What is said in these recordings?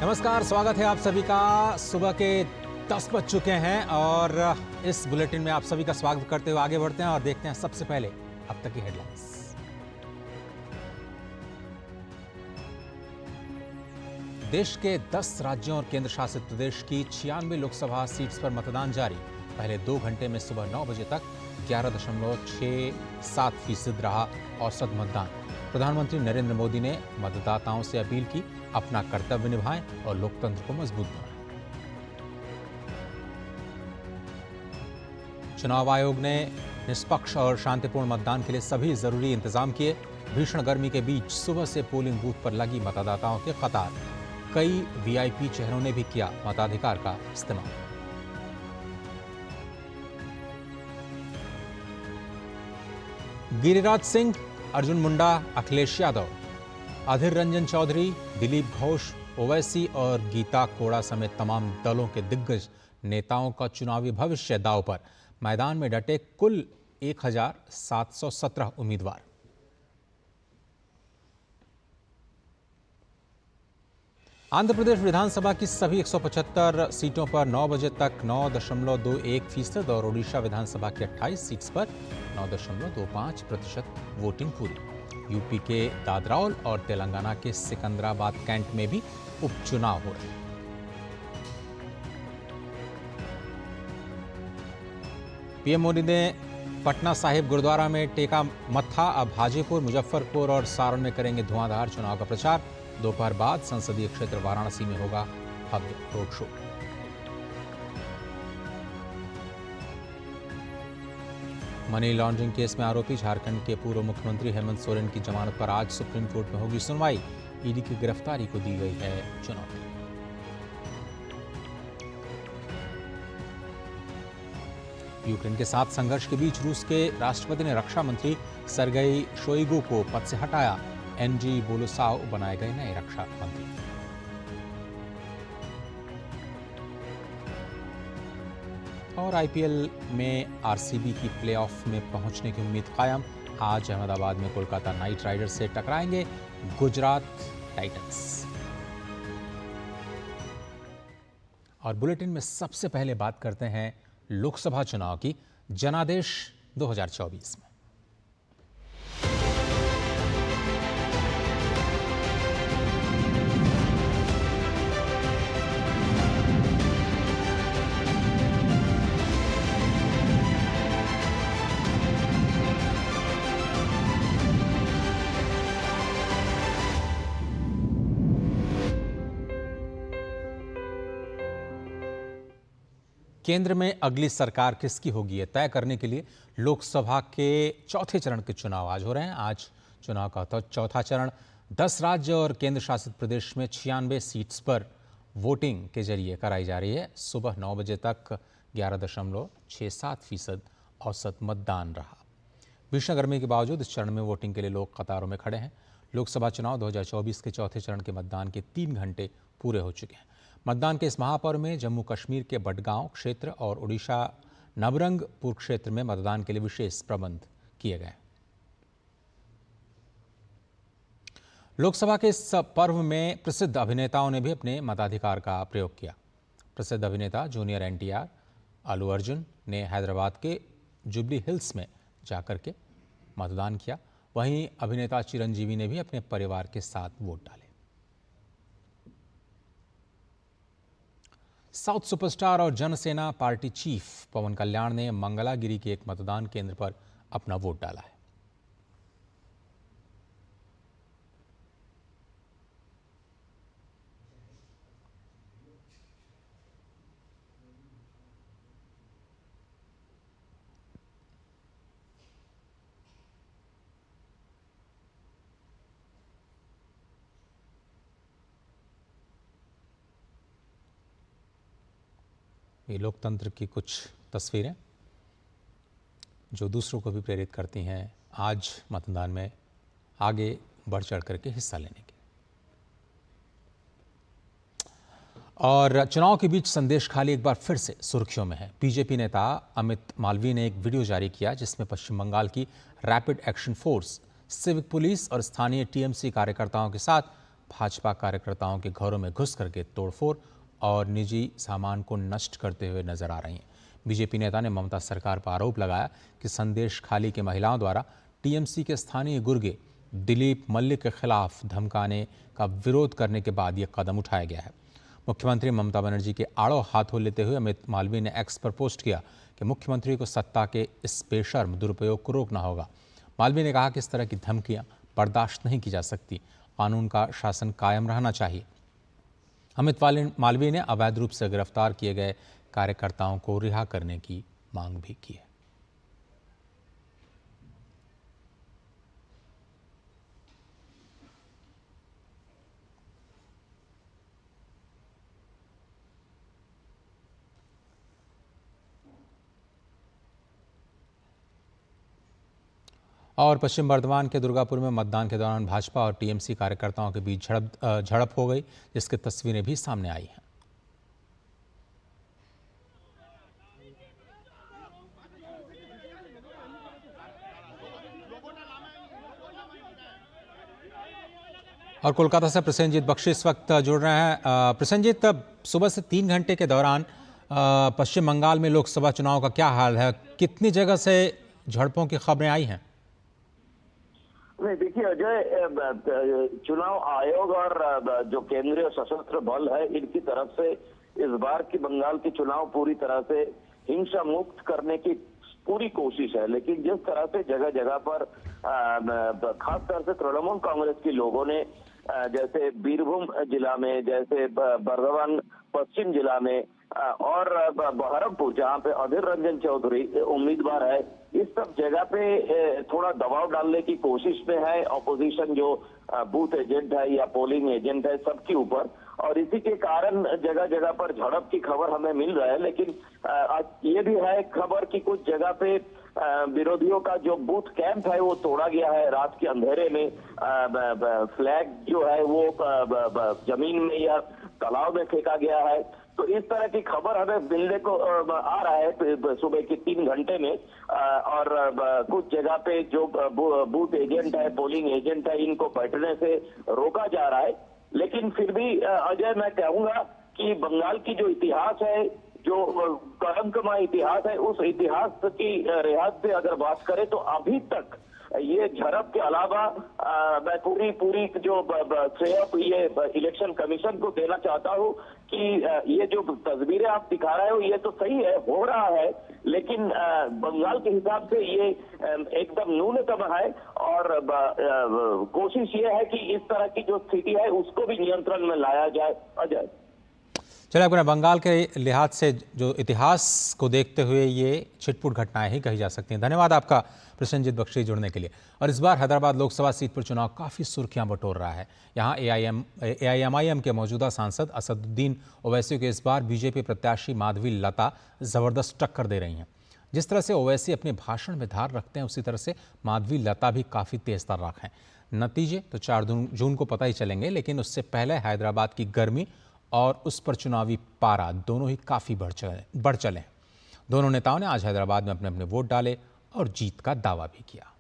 नमस्कार, स्वागत है आप सभी का। सुबह के 10 बज चुके हैं और इस बुलेटिन में आप सभी का स्वागत करते हुए आगे बढ़ते हैं और देखते हैं सबसे पहले अब तक की हेडलाइंस। देश के 10 राज्यों और केंद्र शासित प्रदेश की 96 लोकसभा सीट्स पर मतदान जारी। पहले 2 घंटे में सुबह 9 बजे तक 11.67% रहा औसत मतदान। प्रधानमंत्री नरेंद्र मोदी ने मतदाताओं से अपील की, अपना कर्तव्य निभाएं और लोकतंत्र को मजबूत बनाएं। चुनाव आयोग ने निष्पक्ष और शांतिपूर्ण मतदान के लिए सभी जरूरी इंतजाम किए। भीषण गर्मी के बीच सुबह से पोलिंग बूथ पर लगी मतदाताओं की कतार। कई वीआईपी चेहरों ने भी किया मताधिकार का इस्तेमाल। गिरिराज सिंह, अर्जुन मुंडा, अखिलेश यादव, अधीर रंजन चौधरी, दिलीप घोष, ओवैसी और गीता कोड़ा समेत तमाम दलों के दिग्गज नेताओं का चुनावी भविष्य दांव पर। मैदान में डटे कुल 1717 उम्मीदवार। आंध्र प्रदेश विधानसभा की सभी 175 सीटों पर 9 बजे तक 9.21% और ओडिशा विधानसभा की 28 सीट्स पर 9.25% वोटिंग पूरी। यूपी के दादरौल और तेलंगाना के सिकंदराबाद कैंट में भी उपचुनाव हो रहे हैं। पीएम मोदी ने पटना साहिब गुरुद्वारा में टेका मत्था। अब हाजीपुर, मुजफ्फरपुर और सारण में करेंगे धुआंधार चुनाव का प्रचार। दोपहर बाद संसदीय क्षेत्र वाराणसी में होगा भव्य road show. Money laundering case में आरोपी झारखंड के पूर्व मुख्यमंत्री हेमंत सोरेन की जमानत पर आज सुप्रीम कोर्ट में होगी सुनवाई। ईडी की गिरफ्तारी को दी गई है चुनौती। यूक्रेन के साथ संघर्ष के बीच रूस के राष्ट्रपति ने रक्षा मंत्री सर्गेई शोइगु को पद से हटाया। एनजी बोलोसाव बनाए गए नए रक्षा मंत्री। और आईपीएल में आरसीबी की प्लेऑफ में पहुंचने की उम्मीद कायम। आज अहमदाबाद में कोलकाता नाइट राइडर्स से टकराएंगे गुजरात टाइटंस। और बुलेटिन में सबसे पहले बात करते हैं लोकसभा चुनाव की, जनादेश 2024 में। केंद्र में अगली सरकार किसकी होगी, ये तय करने के लिए लोकसभा के चौथे चरण के चुनाव आज हो रहे हैं। आज चुनाव का चौथा चरण 10 राज्य और केंद्र शासित प्रदेश में 96 सीट्स पर वोटिंग के जरिए कराई जा रही है। सुबह 9 बजे तक 11.67% औसत मतदान रहा। भीषण गर्मी के बावजूद इस चरण में वोटिंग के लिए लोग कतारों में खड़े हैं। लोकसभा चुनाव 2024 के चौथे चरण के मतदान के 3 घंटे पूरे हो चुके हैं। मतदान के इस महापर्व में जम्मू कश्मीर के बडगांव क्षेत्र और ओडिशा नवरंगपुर क्षेत्र में मतदान के लिए विशेष प्रबंध किए गए। लोकसभा के इस पर्व में प्रसिद्ध अभिनेताओं ने भी अपने मताधिकार का प्रयोग किया। प्रसिद्ध अभिनेता जूनियर एनटीआर, अल्लू अर्जुन ने हैदराबाद के जुबली हिल्स में जाकर के मतदान किया। वहीं अभिनेता चिरंजीवी ने भी अपने परिवार के साथ वोट डाले। साउथ सुपरस्टार और जनसेना पार्टी चीफ पवन कल्याण ने मंगलागिरी के एक मतदान केंद्र पर अपना वोट डाला है। ये लोकतंत्र की कुछ तस्वीरें जो दूसरों को भी प्रेरित करती हैं आज मतदान में आगे बढ़ चढ़ करके हिस्सा लेने के। और चुनाव के बीच संदेश खाली एक बार फिर से सुर्खियों में है। बीजेपी नेता अमित मालवीय ने एक वीडियो जारी किया जिसमें पश्चिम बंगाल की rapid action force, civic police और स्थानीय टीएमसी कार्यकर्ताओं के साथ भाजपा कार्यकर्ताओं के घरों में घुस करके तोड़फोड़ और निजी सामान को नष्ट करते हुए नजर आ रही हैं। बीजेपी नेता ने ममता सरकार पर आरोप लगाया कि संदेश खाली के महिलाओं द्वारा टीएमसी के स्थानीय गुर्गे दिलीप मलिक के खिलाफ धमकाने का विरोध करने के बाद यह कदम उठाया गया है। मुख्यमंत्री ममता बनर्जी के आड़ो हाथों लेते हुए अमित मालवीय ने एक्स पर पोस्ट किया कि मुख्यमंत्री को सत्ता के इस बेशर्म दुरुपयोग को रोकना होगा। मालवीय ने कहा कि इस तरह की धमकियां बर्दाश्त नहीं की जा सकती, कानून का शासन कायम रहना चाहिए। अमित मालवीय ने अवैध रूप से गिरफ्तार किए गए कार्यकर्ताओं को रिहा करने की मांग भी की है। और पश्चिम बर्धमान के दुर्गापुर में मतदान के दौरान भाजपा और टीएमसी कार्यकर्ताओं के बीच झड़प हो गई, जिसकी तस्वीरें भी सामने आई हैं। और कोलकाता से प्रसेनजीत बख्शी इस वक्त जुड़ रहे हैं। प्रसेनजीत, सुबह से 3 घंटे के दौरान पश्चिम बंगाल में लोकसभा चुनाव का क्या हाल है? कितनी जगह से झड़पों की खबरें आई हैं? नहीं, देखिए अजय, चुनाव आयोग और जो केंद्रीय सशस्त्र बल है, इनकी तरफ से इस बार की बंगाल की चुनाव पूरी तरह से हिंसा मुक्त करने की पूरी कोशिश है। लेकिन जिस तरह से जगह जगह पर खासतौर से तृणमूल कांग्रेस के लोगों ने जैसे बीरभूम जिला में, जैसे बर्धमान पश्चिम जिला में और बहरमपुर जहां पे अधीर रंजन चौधरी उम्मीदवार है, इस सब जगह पे थोड़ा दबाव डालने की कोशिश में है ऑपोजिशन, जो बूथ एजेंट है या पोलिंग एजेंट है, सबके ऊपर। और इसी के कारण जगह जगह पर झड़प की खबर हमें मिल रहा है। लेकिन ये भी है खबर कि कुछ जगह पे विरोधियों का जो बूथ कैंप है वो तोड़ा गया है। रात के अंधेरे में फ्लैग जो है वो जमीन में या तालाब में फेंका गया है। तो इस तरह की खबर हमें मिलने को आ रहा है सुबह के 3 घंटे में। और कुछ जगह पे जो बूथ एजेंट है, पोलिंग एजेंट है, इनको बैठने से रोका जा रहा है। लेकिन फिर भी अजय, मैं कहूंगा कि बंगाल की जो इतिहास है, जो कलंकमय इतिहास है, उस इतिहास की रियाज से अगर बात करें तो अभी तक ये झड़प के अलावा मैं पूरी जो श्रेय ये इलेक्शन कमीशन को देना चाहता हूं कि ये जो तस्वीरें आप दिखा रहे हो ये तो सही है, हो रहा है, लेकिन बंगाल के हिसाब से ये एकदम न्यूनतम है। और कोशिश ये है कि इस तरह की जो स्थिति है उसको भी नियंत्रण में लाया जाए। अजय, चलिए, आपने बंगाल के लिहाज से जो इतिहास को देखते हुए ये छिटपुट घटनाएं ही कही जा सकती हैं। धन्यवाद आपका प्रसेनजीत बख्शी जुड़ने के लिए। और इस बार हैदराबाद लोकसभा सीट पर चुनाव काफ़ी सुर्खियां बटोर रहा है। यहाँ एआईएमआईएम के मौजूदा सांसद असदुद्दीन ओवैसी को इस बार बीजेपी प्रत्याशी माधवी लता ज़बरदस्त टक्कर दे रही हैं। जिस तरह से ओवैसी अपने भाषण में धार रखते हैं, उसी तरह से माधवी लता भी काफ़ी तेज तर्राक हैं। नतीजे तो 4 जून को पता ही चलेंगे, लेकिन उससे पहले हैदराबाद की गर्मी और उस पर चुनावी पारा दोनों ही काफ़ी बढ़ चले। दोनों नेताओं ने आज हैदराबाद में अपने अपने वोट डाले और जीत का दावा भी किया।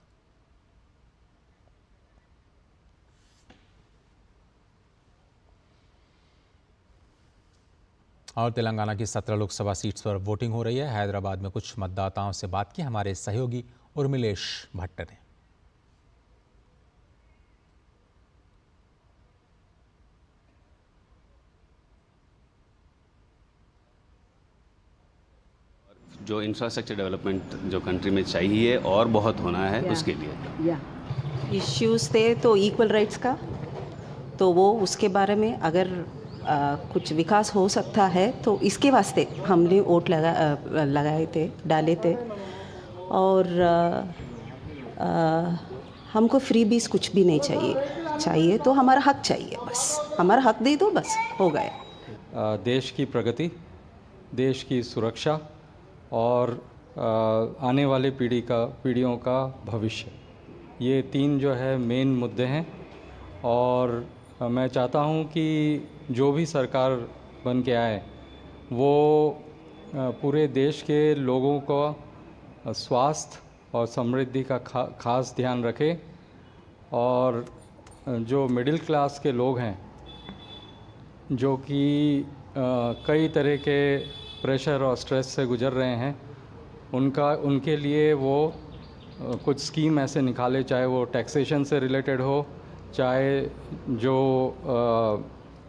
और तेलंगाना की 17 लोकसभा सीट्स पर वोटिंग हो रही है। हैदराबाद में कुछ मतदाताओं से बात की हमारे सहयोगी उर्मिलेश भट्ट ने। जो इंफ्रास्ट्रक्चर डेवलपमेंट जो कंट्री में चाहिए और बहुत होना है उसके लिए इश्यूज थे, तो इक्वल राइट्स का, तो वो उसके बारे में अगर कुछ विकास हो सकता है तो इसके वास्ते हमने वोट लगाए थे, डाले थे। और हमको फ्री बीस कुछ भी नहीं चाहिए तो हमारा हक चाहिए, बस हमारा हक दे दो, बस हो गया। देश की प्रगति, देश की सुरक्षा और आने वाले पीढ़ियों का भविष्य, ये 3 जो है मेन मुद्दे हैं। और मैं चाहता हूँ कि जो भी सरकार बन के आए वो पूरे देश के लोगों का स्वास्थ्य और समृद्धि का खास ध्यान रखे और जो मिडिल क्लास के लोग हैं, जो कि कई तरह के प्रेशर और स्ट्रेस से गुज़र रहे हैं, उनके लिए वो कुछ स्कीम ऐसे निकाले, चाहे वो टैक्सेशन से रिलेटेड हो, चाहे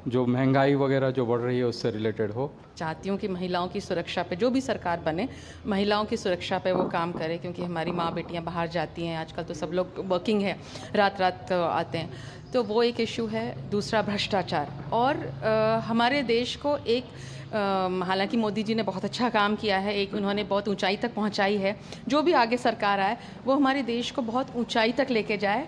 जो महंगाई वगैरह जो बढ़ रही है उससे रिलेटेड हो। चाहती हूँ कि महिलाओं की सुरक्षा पे, जो भी सरकार बने, महिलाओं की सुरक्षा पे वो काम करे, क्योंकि हमारी माँ बेटियाँ बाहर जाती हैं, आजकल तो सब लोग वर्किंग है, रात रात आते हैं, तो वो एक इशू है। दूसरा भ्रष्टाचार, और हमारे देश को एक हालांकि मोदी जी ने बहुत अच्छा काम किया है, एक उन्होंने बहुत ऊंचाई तक पहुंचाई है, जो भी आगे सरकार आए वो हमारे देश को बहुत ऊंचाई तक लेके जाए।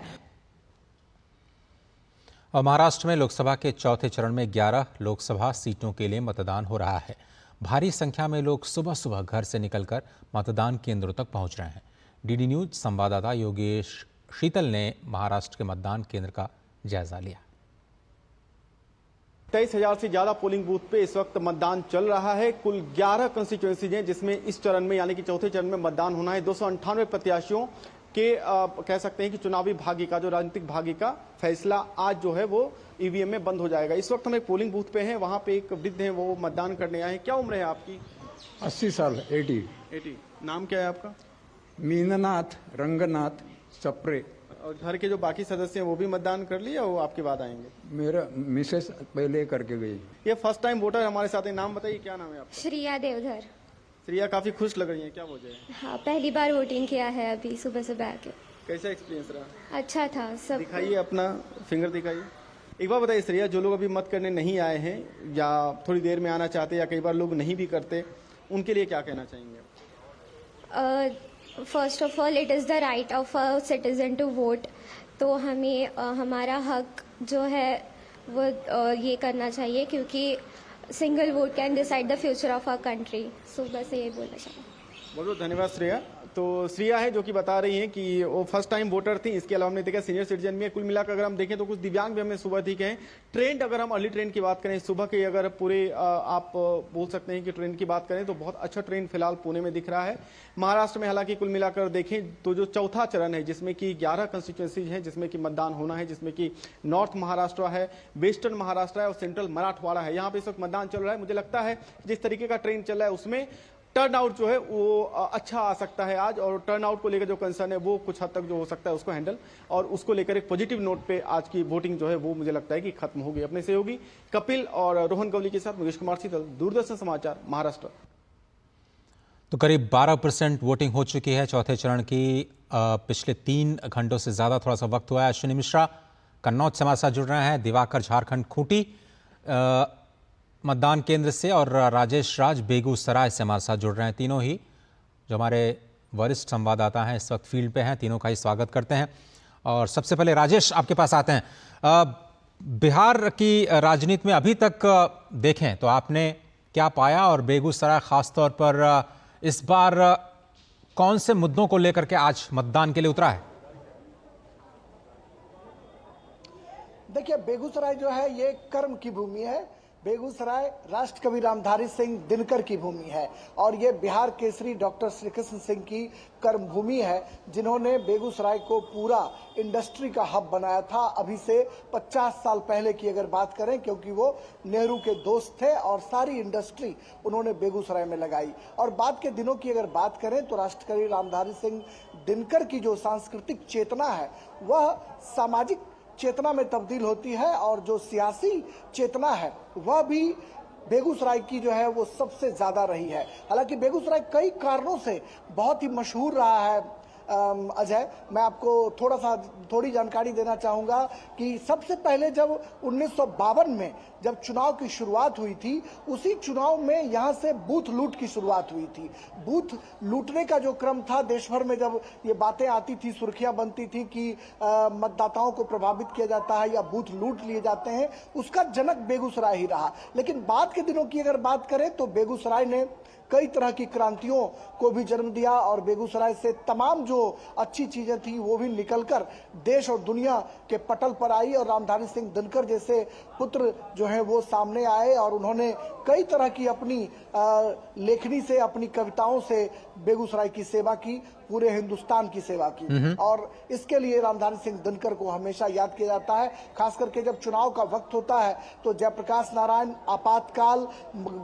और महाराष्ट्र में लोकसभा के चौथे चरण में 11 लोकसभा सीटों के लिए मतदान हो रहा है। भारी संख्या में लोग सुबह सुबह घर से निकलकर मतदान केंद्रों तक पहुंच रहे हैं। डीडी न्यूज संवाददाता योगेश शीतल ने महाराष्ट्र के मतदान केंद्र का जायजा लिया। 23,000 से ज्यादा पोलिंग बूथ पे इस वक्त मतदान चल रहा है। कुल 11 कंस्टिट्यूएंसीज हैं जिसमें इस चरण में यानी कि चौथे चरण में मतदान होना है। 298 प्रत्याशियों के कह सकते हैं कि चुनावी भाग्य का, जो राजनीतिक भाग्य का फैसला आज जो है वो ईवीएम में बंद हो जाएगा। इस वक्त हम एक पोलिंग बूथ पे हैं, वहां पे एक वृद्ध हैं, वो मतदान करने आए हैं। क्या उम्र है आपकी? 80 साल। 80। नाम क्या है आपका? मीननाथ रंगनाथ चपरे। और घर के जो बाकी सदस्य हैं वो भी मतदान कर लिए, वो आपके बाद आएंगे? मेरा मिसेस पहले करके गई। ये फर्स्ट टाइम वोटर हमारे साथ है। नाम बताइए, क्या नाम है आपका? श्रिया देवधर। श्रिया, काफी खुश लग रही है, क्या वजह है? हाँ, पहली बार वोटिंग किया है अभी सुबह सुबह आके। कैसा एक्सपीरियंस रहा? अच्छा था सब। दिखाइए अपना फिंगर, दिखाइए। एक बार बताइए श्रेया, जो लोग अभी मत करने नहीं आए हैं या थोड़ी देर में आना चाहते, या कई बार लोग नहीं भी करते, उनके लिए क्या कहना चाहेंगे? First of all, it is the right of a citizen to vote. तो हमें हमारा हक जो है वो ये करना चाहिए, क्योंकि single vote can decide the future of our country. So बस यही बोलना चाहिए। बहुत बहुत धन्यवाद श्रेया। तो श्रेया है जो कि बता रही हैं कि वो फर्स्ट टाइम वोटर थी। इसके अलावा हमने देखा सीनियर सिटीजन में, कुल मिलाकर अगर हम देखें तो कुछ दिव्यांग भी हमने सुबह दिखे हैं। ट्रेंड, अगर हम अर्ली ट्रेंड की बात करें, सुबह के अगर पूरे आप बोल सकते हैं कि ट्रेंड की बात करें तो बहुत अच्छा ट्रेंड फिलहाल पुणे में दिख रहा है। महाराष्ट्र में हालांकि कुल मिलाकर देखें तो जो चौथा चरण है, जिसमें कि 11 कंस्टिट्यूएंसीज हैं, जिसमें कि मतदान होना है, जिसमें कि नॉर्थ महाराष्ट्र है, वेस्टर्न महाराष्ट्र है और सेंट्रल मराठवाड़ा है, यहाँ पे इस वक्त मतदान चल रहा है। मुझे लगता है जिस तरीके का ट्रेंड चल रहा है उसमें टर्नआउट जो है वो अच्छा आ सकता है आज, और टर्नआउट को लेकर जो कंसर्न है वो कुछ हद तक जो हो सकता है उसको हैंडल, और उसको लेकर एक पॉजिटिव नोट पे आज की वोटिंग जो है वो मुझे लगता है कि खत्म होगी। अपने सहयोगी कपिल और रोहन गवली के साथ मुकेश कुमार शीतल, दूरदर्शन समाचार, महाराष्ट्र। तो करीब 12% वोटिंग हो चुकी है चौथे चरण की। पिछले 3 घंटों से ज्यादा थोड़ा सा वक्त हुआ है। अश्विनी मिश्रा कन्नौज से हमारे साथ जुड़ रहे हैं, दिवाकर झारखंड खूंटी मतदान केंद्र से, और राजेश राज बेगूसराय से हमारे साथ जुड़ रहे हैं। तीनों ही जो हमारे वरिष्ठ संवाददाता हैं इस वक्त फील्ड पे हैं, तीनों का ही स्वागत करते हैं। और सबसे पहले राजेश, आपके पास आते हैं। बिहार की राजनीति में अभी तक देखें तो आपने क्या पाया, और बेगूसराय खासतौर पर इस बार कौन से मुद्दों को लेकर के आज मतदान के लिए उतरा है? देखिए, बेगूसराय जो है ये कर्म की भूमि है। बेगूसराय राष्ट्रकवि रामधारी सिंह दिनकर की भूमि है, और ये बिहार केसरी डॉक्टर श्री कृष्ण सिंह की कर्म भूमि है, जिन्होंने बेगूसराय को पूरा इंडस्ट्री का हब बनाया था। अभी से 50 साल पहले की अगर बात करें, क्योंकि वो नेहरू के दोस्त थे, और सारी इंडस्ट्री उन्होंने बेगूसराय में लगाई। और बाद के दिनों की अगर बात करें तो राष्ट्रकवि रामधारी सिंह दिनकर की जो सांस्कृतिक चेतना है वह सामाजिक चेतना में तब्दील होती है, और जो सियासी चेतना है वह भी बेगूसराय की जो है वो सबसे ज्यादा रही है। हालांकि बेगूसराय कई कारणों से बहुत ही मशहूर रहा है। अजय, मैं आपको थोड़ी जानकारी देना चाहूंगा कि सबसे पहले जब 1952 में जब चुनाव की शुरुआत हुई थी, उसी चुनाव में यहां से बूथ लूट की शुरुआत हुई थी। बूथ लूटने का जो क्रम था, देश भर में जब ये बातें आती थी, सुर्खियां बनती थी कि मतदाताओं को प्रभावित किया जाता है या बूथ लूट लिए जाते हैं, उसका जनक बेगूसराय ही रहा। लेकिन बाद के दिनों की अगर बात करें तो बेगूसराय ने कई तरह की क्रांतियों को भी जन्म दिया, और बेगूसराय से तमाम जो अच्छी चीजें थी वो भी निकलकर देश और दुनिया के पटल पर आई, और रामधारी सिंह दिनकर जैसे पुत्र जो हैं वो सामने आए, और उन्होंने कई तरह की अपनी लेखनी से, अपनी कविताओं से बेगूसराय की सेवा की। पूरे हिंदुस्तान की सेवा की और इसके लिए रामधारी सिंह दिनकर को हमेशा याद किया जाता है। खास करके जब चुनाव का वक्त होता है तो जयप्रकाश नारायण, आपातकाल,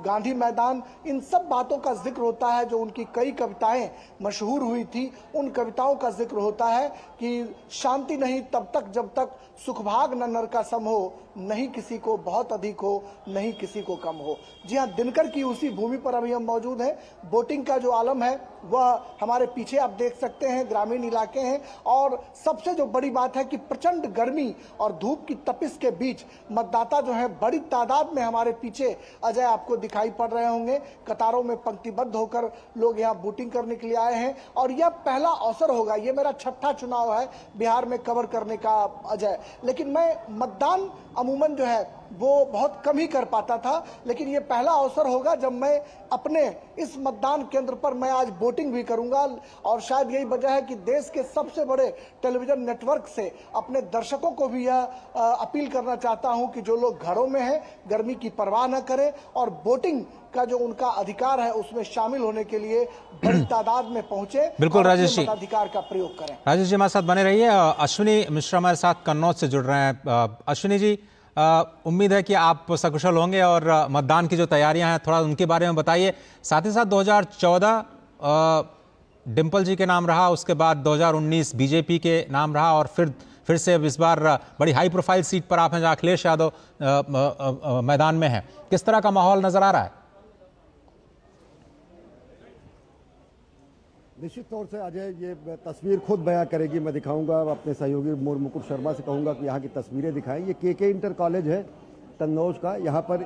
गांधी मैदान, इन सब बातों का जिक्र होता है। जो उनकी कई कविताएं मशहूर हुई थी उन कविताओं का जिक्र होता है कि शांति नहीं तब तक जब तक सुखभाग न नर का सम हो, नहीं किसी को बहुत अधिक हो, नहीं किसी को कम हो। जी हाँ, दिनकर की उसी भूमि पर अभी हम मौजूद हैं। वोटिंग का जो आलम है वह हमारे पीछे आप देख सकते हैं, ग्रामीण इलाके हैं और सबसे जो बड़ी बात है कि प्रचंड गर्मी और धूप की तपिश के बीच मतदाता जो है बड़ी तादाद में हमारे पीछे अजय आपको दिखाई पड़ रहे होंगे। कतारों में पंक्तिबद्ध होकर लोग यहाँ वोटिंग करने के लिए आए हैं और यह पहला अवसर होगा, ये मेरा 6ठा चुनाव है बिहार में कवर करने का अजय, लेकिन मैं मतदान अमूमन जो है वो बहुत कम ही कर पाता था, लेकिन ये पहला अवसर होगा जब मैं अपने इस मतदान केंद्र पर मैं आज वोटिंग भी करूंगा। और शायद यही वजह है कि देश के सबसे बड़े टेलीविजन नेटवर्क से अपने दर्शकों को भी यह अपील करना चाहता हूं कि जो लोग घरों में हैं गर्मी की परवाह न करें और वोटिंग का जो उनका अधिकार है उसमें शामिल होने के लिए बड़ी तादाद में पहुंचे। बिल्कुल राजेश जी, मताधिकार का प्रयोग करें। राजेश जी हमारे साथ बने रहिए। अश्विनी मिश्रा हमारे साथ कन्नौज से जुड़ रहे हैं। अश्विनी जी, उम्मीद है कि आप सकुशल होंगे और मतदान की जो तैयारियां हैं थोड़ा उनके बारे में बताइए। साथ ही साथ 2014 डिम्पल जी के नाम रहा, उसके बाद 2019 बीजेपी के नाम रहा और फिर से इस बार बड़ी हाई प्रोफाइल सीट पर आप हैं जहां अखिलेश यादव मैदान में हैं। किस तरह का माहौल नजर आ रहा है? निश्चित तौर से अजय ये तस्वीर खुद बयां करेगी। मैं दिखाऊंगा अपने सहयोगी मुकुट शर्मा से कहूंगा कि यहाँ की तस्वीरें दिखाएं। ये के इंटर कॉलेज है कन्नौज का। यहाँ पर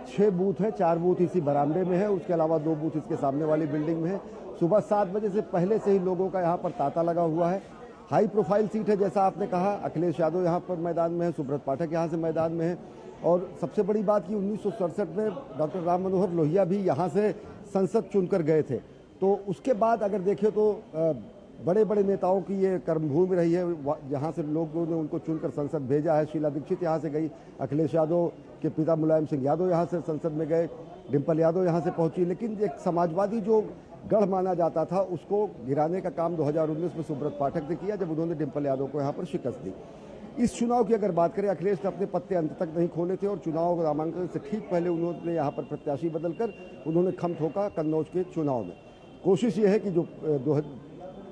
6 बूथ हैं, 4 बूथ इसी बरामदे में है, उसके अलावा 2 बूथ इसके सामने वाली बिल्डिंग में है। सुबह 7 बजे से पहले से ही लोगों का यहाँ पर तांता लगा हुआ है। हाई प्रोफाइल सीट है जैसा आपने कहा। अखिलेश यादव यहाँ पर मैदान में है, सुब्रत पाठक यहाँ से मैदान में है और सबसे बड़ी बात कि 1967 में डॉक्टर राम मनोहर लोहिया भी यहाँ से संसद चुनकर गए थे। तो उसके बाद अगर देखें तो बड़े बड़े नेताओं की ये कर्मभूमि रही है, जहाँ से लोगों ने उनको चुनकर संसद भेजा है। शीला दीक्षित यहाँ से गई, अखिलेश यादव के पिता मुलायम सिंह यादव यहाँ से संसद में गए, डिम्पल यादव यहाँ से पहुंची। लेकिन एक समाजवादी जो गढ़ माना जाता था उसको गिराने का काम 2019 में सुब्रत पाठक ने किया जब उन्होंने डिम्पल यादव को यहाँ पर शिकस्त दी। इस चुनाव की अगर बात करें, अखिलेश ने अपने पत्ते अंत तक नहीं खोले थे और चुनाव नामांकन से ठीक पहले उन्होंने यहाँ पर प्रत्याशी बदलकर उन्होंने खम ठोका कन्नौज के चुनाव में। कोशिश ये है कि जो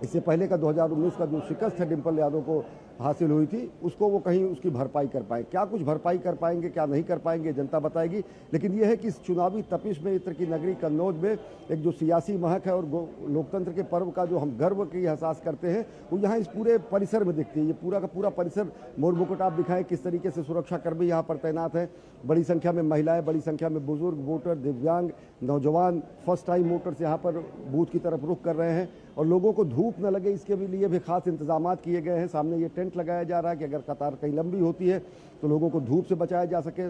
इससे पहले का 2019 का जो शिकस्त है डिम्पल यादव को हासिल हुई थी उसको वो कहीं उसकी भरपाई कर पाए। क्या कुछ भरपाई कर पाएंगे, क्या नहीं कर पाएंगे, जनता बताएगी। लेकिन यह है कि इस चुनावी तपिश में इत्र की नगरी कन्नौज में एक जो सियासी महक है और लोकतंत्र के पर्व का जो हम गर्व की एहसास करते हैं वो यहाँ इस पूरे परिसर में दिखती है। ये पूरा का पूरा परिसर मोर मुकुट आप दिखाएं किस तरीके से सुरक्षाकर्मी यहाँ पर तैनात हैं। बड़ी संख्या में महिलाएं, बड़ी संख्या में बुजुर्ग वोटर, दिव्यांग, नौजवान फर्स्ट टाइम वोटर्स यहाँ पर बूथ की तरफ रुख कर रहे हैं और लोगों को धूप न लगे इसके लिए भी खास इंतजाम किए गए हैं। सामने ये टेंट लगाया जा रहा है कि अगर कतार कहीं लंबी होती है तो लोगों को धूप से बचाया जा सके।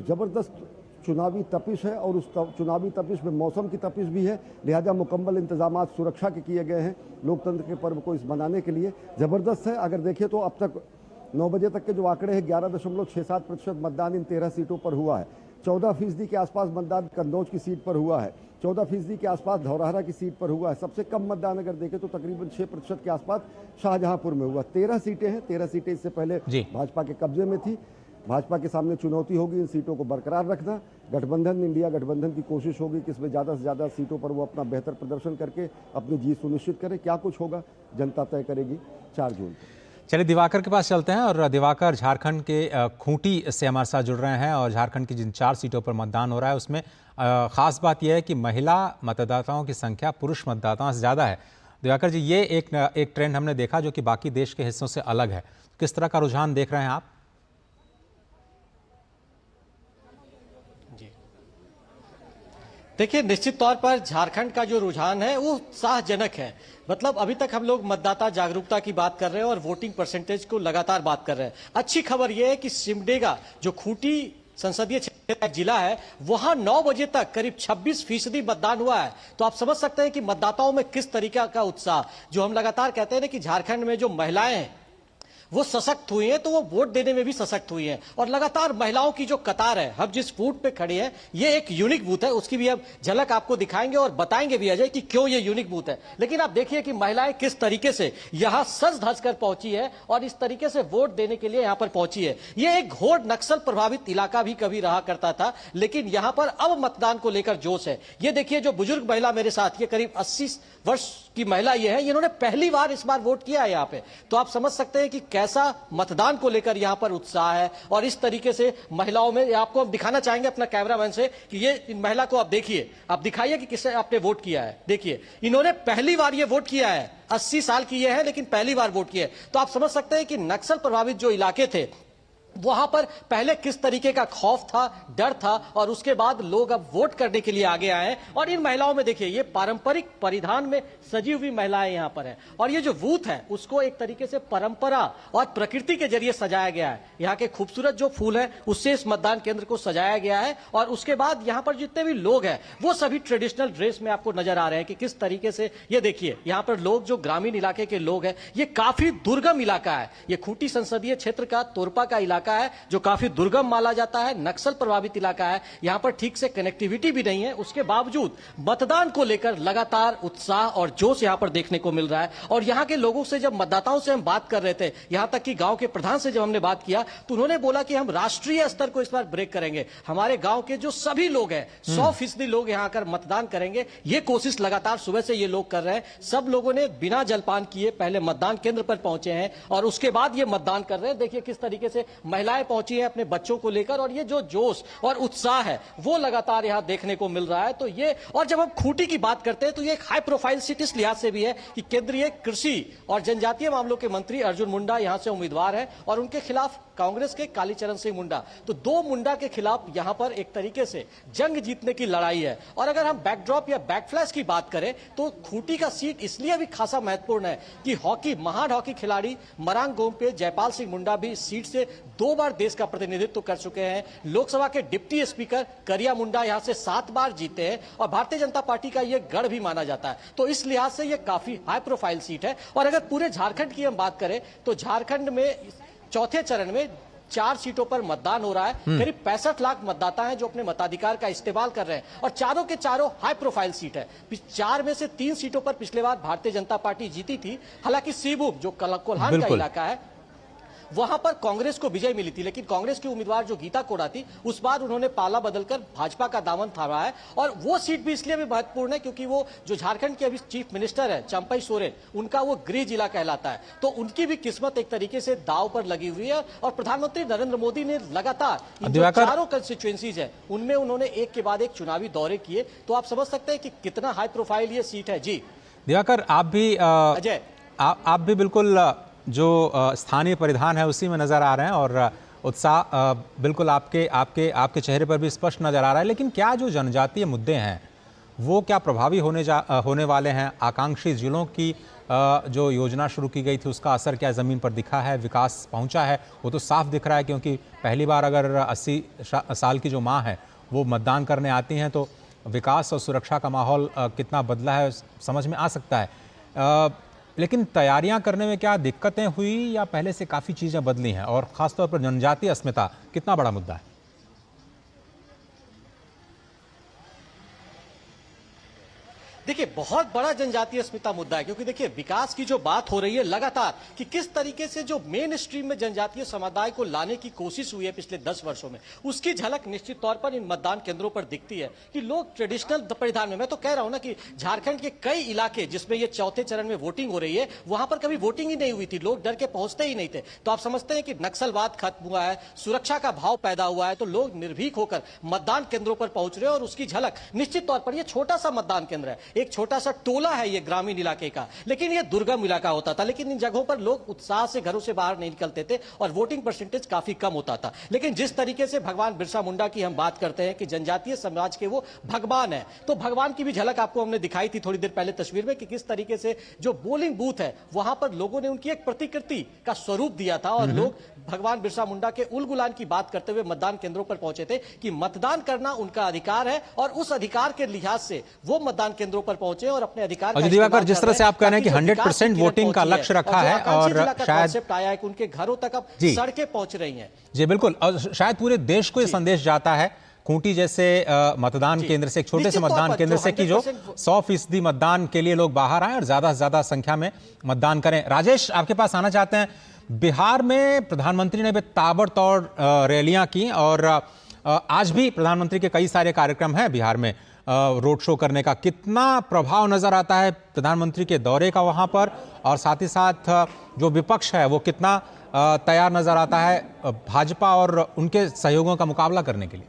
जबरदस्त चुनावी तपिश है और उस चुनावी तपिश में मौसम की तपिश भी है, लिहाजा मुकम्मल इंतजाम सुरक्षा के किए गए हैं लोकतंत्र के पर्व को इस मनाने के लिए। जबरदस्त है। अगर देखें तो अब तक 9 बजे तक के जो आंकड़े हैं 11.67% मतदान इन 13 सीटों पर हुआ है। 14% के आसपास मतदान कन्नौज की सीट पर हुआ है, 14% के आसपास धौरहरा की सीट पर हुआ है। सबसे कम मतदान अगर देखें तो तकरीबन 6% के आसपास शाहजहांपुर में हुआ। 13 सीटें हैं, 13 सीटें इससे पहले भाजपा के कब्जे में थी। भाजपा के सामने चुनौती होगी इन सीटों को बरकरार रखना। गठबंधन, इंडिया गठबंधन की कोशिश होगी कि इसमें ज़्यादा से ज़्यादा सीटों पर वो अपना बेहतर प्रदर्शन करके अपनी जीत सुनिश्चित करे। क्या कुछ होगा जनता तय करेगी 4 जून को। चलिए दिवाकर के पास चलते हैं और दिवाकर झारखंड के खूंटी से हमारे साथ जुड़ रहे हैं और झारखंड की जिन 4 सीटों पर मतदान हो रहा है उसमें खास बात यह है कि महिला मतदाताओं की संख्या पुरुष मतदाताओं से ज़्यादा है। दिवाकर जी, ये एक ट्रेंड हमने देखा जो कि बाकी देश के हिस्सों से अलग है। किस तरह का रुझान देख रहे हैं आप? देखिए, निश्चित तौर पर झारखंड का जो रुझान है वो उत्साहजनक है। मतलब अभी तक हम लोग मतदाता जागरूकता की बात कर रहे हैं और वोटिंग परसेंटेज को लगातार बात कर रहे हैं। अच्छी खबर यह है कि सिमडेगा जो खूंटी संसदीय क्षेत्र जिला है वहां 9 बजे तक करीब 26% मतदान हुआ है। तो आप समझ सकते हैं कि मतदाताओं में किस तरीके का उत्साह, जो हम लगातार कहते हैं ना कि झारखंड में जो महिलाएं हैं वो सशक्त हुई हैं तो वो वोट देने में भी सशक्त हुई हैं। और लगातार महिलाओं की जो कतार है, हम जिस बूथ पे खड़े हैं ये एक यूनिक बूथ है, उसकी भी अब झलक आपको दिखाएंगे और बताएंगे भी अजय कि क्यों ये यूनिक बूथ है। लेकिन आप देखिए कि महिलाएं किस तरीके से यहां सज धज कर पहुंची है और इस तरीके से वोट देने के लिए यहां पर पहुंची है। ये एक घोर नक्सल प्रभावित इलाका भी कभी रहा करता था, लेकिन यहां पर अब मतदान को लेकर जोश है। ये देखिए जो बुजुर्ग महिला मेरे साथ, ये करीब 80 वर्ष की महिला ये है, इन्होंने पहली बार इस बार वोट किया है यहाँ पे। तो आप समझ सकते हैं कि कैसा मतदान को लेकर यहाँ पर उत्साह है। और इस तरीके से महिलाओं में, आपको हम दिखाना चाहेंगे अपना कैमरामैन से कि ये इन महिला को आप देखिए, आप दिखाइए कि किससे आपने वोट किया है। देखिए इन्होंने पहली बार ये वोट किया है, 80 साल की ये है लेकिन पहली बार वोट किया है। तो आप समझ सकते हैं कि नक्सल प्रभावित जो इलाके थे वहां पर पहले किस तरीके का खौफ था, डर था, और उसके बाद लोग अब वोट करने के लिए आगे आए हैं। और इन महिलाओं में देखिए ये पारंपरिक परिधान में सजी हुई महिलाएं यहां पर हैं। और ये जो बूथ है उसको एक तरीके से परंपरा और प्रकृति के जरिए सजाया गया है। यहाँ के खूबसूरत जो फूल है उससे इस मतदान केंद्र को सजाया गया है। और उसके बाद यहाँ पर जितने भी लोग हैं वो सभी ट्रेडिशनल ड्रेस में आपको नजर आ रहे हैं कि किस तरीके से, ये देखिए यहाँ पर लोग जो ग्रामीण इलाके के लोग हैं, ये काफी दुर्गम इलाका है। ये खूंटी संसदीय क्षेत्र का तोरपा का इलाका है जो काफी दुर्गम माना जाता है, नक्सल प्रभावित इलाका है। यहां पर ठीक से कनेक्टिविटी भी नहीं है, उसके बावजूद मतदान को लेकर लगातार उत्साह और जोश यहां पर देखने को मिल रहा है। और यहां के लोगों से, जब मतदाताओं से हम बात कर रहे थे, यहां तक कि गांव के प्रधान से जब हमने बात किया तो उन्होंने बोला कि हम राष्ट्रीय स्तर को इस बार ब्रेक करेंगे। हमारे गांव के जो सभी लोग हैं 100% लोग यहां आकर मतदान करेंगे। ये कोशिश लगातार सुबह से ये लोग कर रहे हैं। सब लोगों ने बिना जलपान किए पहले मतदान केंद्र पर पहुंचे हैं और उसके बाद ये मतदान कर रहे हैं। देखिए किस तरीके से महिलाएं पहुंची है अपने बच्चों को लेकर, और ये जो जोश और उत्साह है वो लगातार यहां देखने को मिल रहा है। तो ये, और जब हम खूंटी की बात करते हैं तो ये एक हाई प्रोफाइल सीट इस लिहाज से भी है कि केंद्रीय कृषि और जनजातीय मामलों के मंत्री अर्जुन मुंडा यहां से उम्मीदवार है और उनके खिलाफ कांग्रेस के कालीचरण सिंह मुंडा। तो दो मुंडा के खिलाफ यहां पर एक तरीके से जंग जीतने की लड़ाई है। और अगर हम बैकड्रॉप या बैकफ्लैश की बात करें तो खूंटी का सीट इसलिए भी खासा महत्वपूर्ण है कि हॉकी, महान हॉकी खिलाड़ी मरांग गोमपे जयपाल सिंह मुंडा भी इस सीट से 2 बार देश का प्रतिनिधित्व कर चुके हैं। लोकसभा के डिप्टी स्पीकर करिया मुंडा यहां से 7 बार जीते हैं और भारतीय जनता पार्टी का यह गढ़ भी माना जाता है। तो इस लिहाज से यह काफी हाई प्रोफाइल सीट है। और अगर पूरे झारखंड की हम बात करें तो झारखंड में चौथे चरण में 4 सीटों पर मतदान हो रहा है। करीब 65 लाख मतदाता हैं जो अपने मताधिकार का इस्तेमाल कर रहे हैं और चारों के चारों हाई प्रोफाइल सीट है। 4 में से 3 सीटों पर पिछले बार भारतीय जनता पार्टी जीती थी। हालांकि सीबूम जो कोल्हान का इलाका है वहां पर कांग्रेस को विजय मिली थी, लेकिन कांग्रेस की उम्मीदवार जो गीता कोड़ा थी उस बार उन्होंने पाला बदलकर भाजपा का दामन थामा है। और वो सीट भी इसलिए भी महत्वपूर्ण है क्योंकि वो जो झारखंड के अभी चीफ मिनिस्टर है चंपई सोरेन, उनका वो गृह जिला कहलाता है। तो उनकी भी किस्मत एक तरीके से दाव पर लगी हुई है। और प्रधानमंत्री नरेंद्र मोदी ने लगातार जो चारों कंस्टिट्यूएंसीज है उनमें उन्होंने एक के बाद एक चुनावी दौरे किए। तो आप समझ सकते हैं कि कितना हाई प्रोफाइल ये सीट है। जी दिवाकर, आप भी अजय, आप भी बिल्कुल जो स्थानीय परिधान है उसी में नज़र आ रहे हैं और उत्साह बिल्कुल आपके चेहरे पर भी स्पष्ट नज़र आ रहा है। लेकिन क्या जो जनजातीय मुद्दे हैं वो क्या प्रभावी होने वाले हैं? आकांक्षी जिलों की जो योजना शुरू की गई थी उसका असर क्या ज़मीन पर दिखा है? विकास पहुंचा है? वो तो साफ दिख रहा है क्योंकि पहली बार अगर 80 साल की जो माँ है वो मतदान करने आती हैं तो विकास और सुरक्षा का माहौल कितना बदला है समझ में आ सकता है। लेकिन तैयारियां करने में क्या दिक्कतें हुई या पहले से काफ़ी चीज़ें बदली हैं? और ख़ासतौर पर जनजातीय अस्मिता कितना बड़ा मुद्दा है? देखिए बहुत बड़ा जनजातीय अस्मिता मुद्दा है क्योंकि देखिए विकास की जो बात हो रही है लगातार कि किस तरीके से जो मेन स्ट्रीम में जनजातीय समुदाय को लाने की कोशिश हुई है पिछले 10 वर्षों में, उसकी झलक निश्चित तौर पर इन मतदान केंद्रों पर दिखती है कि लोग ट्रेडिशनल परिधान में, मैं तो कह रहा हूं ना कि झारखंड के कई इलाके जिसमें ये चौथे चरण में वोटिंग हो रही है वहां पर कभी वोटिंग ही नहीं हुई थी, लोग डर के पहुंचते ही नहीं थे। तो आप समझते हैं कि नक्सलवाद खत्म हुआ है, सुरक्षा का भाव पैदा हुआ है, तो लोग निर्भीक होकर मतदान केंद्रों पर पहुंच रहे हैं और उसकी झलक निश्चित तौर पर, यह छोटा सा मतदान केंद्र है, एक छोटा सा टोला है ये ग्रामीण इलाके का, लेकिन ये दुर्गम इलाका होता था। लेकिन इन जगहों पर लोग उत्साह से घरों से बाहर नहीं निकलते थे और वोटिंग परसेंटेज काफी कम होता था। लेकिन जिस तरीके से भगवान बिरसा मुंडा की हम बात करते हैं कि जनजातीय समाज के वो भगवान है, तो भगवान की भी झलक आपको हमने दिखाई थी थोड़ी देर पहले तस्वीर में कि किस तरीके से जो पोलिंग बूथ है वहां पर लोगों ने उनकी एक प्रतिकृति का स्वरूप दिया था और लोग भगवान बिरसा मुंडा के उल गुलान की बात करते हुए मतदान केंद्रों पर पहुंचे थे कि मतदान करना उनका अधिकार है और उस अधिकार के लिहाज से वो मतदान केंद्रों पर पहुंचे पहुंचे और अपने अधिकार और दिवाकर, जिस तरह से आप कह रहे हैं कि 100% वोटिंग का लक्ष्य रखा है और शायद आया है कि उनके घरों तक अब सड़कें पहुंच रही हैं। जी बिल्कुल, और शायद पूरे देश को ये संदेश जाता है खूंटी जैसे मतदान केंद्र से, एक छोटे से मतदान केंद्र से, कि जो 100% मतदान के लिए लोग बाहर आए और ज्यादा से ज्यादा संख्या में मतदान करें। राजेश, आपके पास आना चाहते हैं। बिहार में प्रधानमंत्री ने भी ताबड़तोड़ रैलियां की और आज भी प्रधानमंत्री के कई सारे कार्यक्रम हैं बिहार में रोड शो करने का। कितना प्रभाव नजर आता है प्रधानमंत्री के दौरे का वहां पर, और साथ ही साथ जो विपक्ष है वो कितना तैयार नजर आता है भाजपा और उनके सहयोगियों का मुकाबला करने के लिए?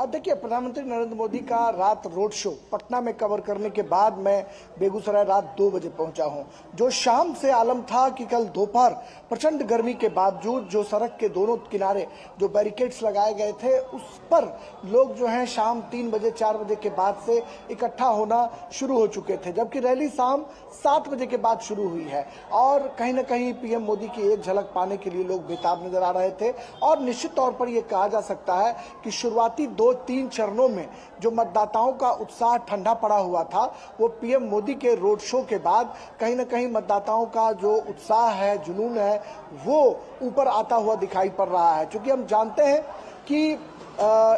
देखिए, प्रधानमंत्री नरेंद्र मोदी का रात रोड शो पटना में कवर करने के बाद मैं बेगूसराय रात 2 बजे पहुंचा हूं। जो शाम से आलम था कि कल दोपहर प्रचंड गर्मी के बावजूद जो सड़क के दोनों किनारे जो बैरिकेड्स लगाए गए थे उस पर लोग जो हैं शाम 3 बजे 4 बजे के बाद से इकट्ठा होना शुरू हो चुके थे, जबकि रैली शाम 7 बजे के बाद शुरू हुई है। और कहीं ना कहीं पीएम मोदी की एक झलक पाने के लिए लोग बेताब नजर आ रहे थे। और निश्चित तौर पर यह कहा जा सकता है कि शुरुआती 2-3 चरणों में जो मतदाताओं का उत्साह ठंडा पड़ा हुआ था, वो पीएम मोदी के रोड शो के बाद कहीं ना कहीं मतदाताओं का जो उत्साह है, जुनून है, वो ऊपर आता हुआ दिखाई पड़ रहा है। क्योंकि हम जानते हैं कि